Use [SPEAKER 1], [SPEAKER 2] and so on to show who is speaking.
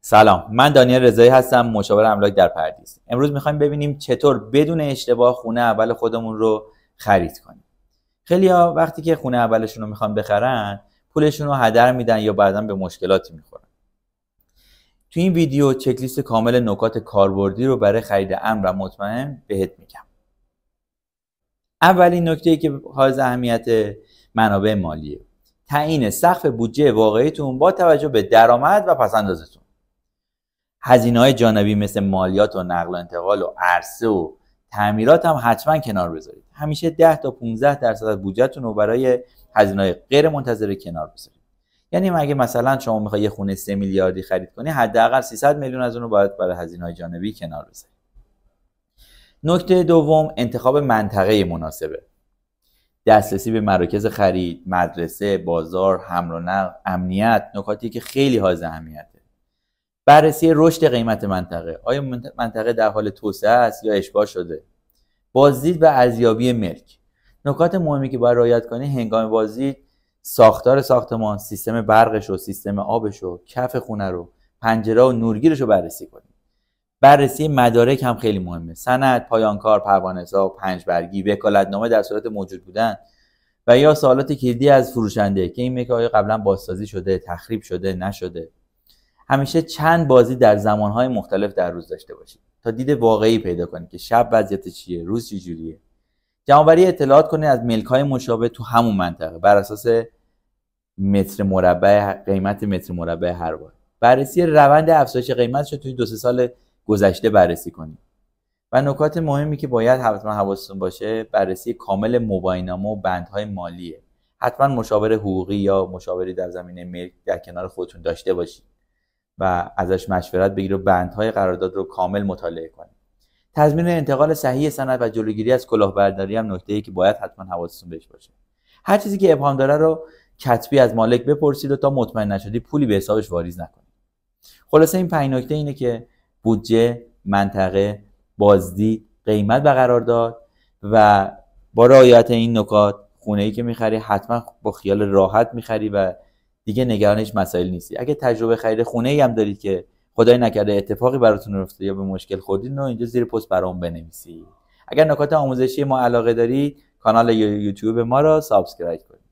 [SPEAKER 1] سلام، من دانیال رضایی هستم، مشاور املاک در پردیس. امروز میخوایم ببینیم چطور بدون اشتباه خونه اول خودمون رو خرید کنیم. خیلی‌ها وقتی که خونه اولشون رو میخوان بخرن، پولشون رو هدر میدن یا بعداً به مشکلاتی میخورن. تو این ویدیو چک لیست کامل نکات کاربردی رو برای خرید امن و مطمئن بهت میگم. اولین نکته‌ای که حائز اهمیت منابع مالیه. تعیین سقف بودجه واقعیتون با توجه به درآمد و پس‌اندازتون. هزینه‌های جانبی مثل مالیات و نقل و انتقال و عرضه و تعمیرات هم حتما کنار بذارید. همیشه 10 تا 15% از بودجهتون رو برای هزینه‌های غیر منتظره کنار بذارید. یعنی اگه مثلا شما میخوای یه خونه 3 میلیاردی خرید کنی، حداقل 300 میلیون از اون رو باید برای هزینه‌های جانبی کنار بذارید. نکته دوم، انتخاب منطقه مناسبه. دسترسی به مراکز خرید، مدرسه، بازار، حمل و نقل، امنیت، نکاتی که خیلی حائز اهمیته. بررسی رشد قیمت منطقه. آیا منطقه در حال توسعه است یا اشباع شده؟ بازدید و ارزیابی ملک. نکات مهمی که باید رعایت کنی هنگام بازدید: ساختار ساختمان، سیستم برقش و سیستم آبش و کف خونه رو، پنجره و نورگیرش رو بررسی کنید. بررسی مدارک هم خیلی مهمه. سند، پایانکار، پروانه‌حساب، 5 برگی، وکالتنامه در صورت موجود بودن و یا سوالات کلیدی از فروشنده که این میگه آیا قبلا بازسازی شده، تخریب شده، نشده. همیشه چند بازی در زمانهای مختلف در روز داشته باشید تا دید واقعی پیدا کنید که شب وضعیت چیه، روز چجوریه. جمع‌آوری اطلاعات کنید از ملک‌های مشابه تو همون منطقه بر اساس متر مربع، قیمت متر مربع هر بار. بررسی روند افزایش قیمتش رو توی 2-3 سال گذشته بررسی کنید. و نکات مهمی که باید حتما حواستون باشه، بررسی کامل مباینامه و بندهای مالیه. حتما مشاور حقوقی یا مشاوری در زمینه ملک در کنار خودتون داشته باشید و ازش مشورت بگیر و بندهای قرارداد رو کامل مطالعه کنید. تضمین انتقال صحیح سند و جلوگیری از کلاهبرداری هم نکته‌ای که باید حتما حواستون بهش باشه. هر چیزی که ابهام داره رو کتبی از مالک بپرسید و تا مطمئن نشدی پولی به حسابش واریز نکنید. خلاصه این 5 نکته اینه که بودجه، منطقه، بازدید، قیمت و قرارداد، و با رعایت این نکات خونه‌ای که می‌خری حتما با خیال راحت می‌خری و دیگه نگرانش مسائل نیستی. اگه تجربه خرید خونه‌ای هم دارید که خدای نکرده اتفاقی براتون افتاده یا به مشکل خوردید، نه اینجا زیر پست برام بنویسید. اگر نکات آموزشی ما علاقه دارید، کانال یوتیوب ما رو سابسکرایب کنید.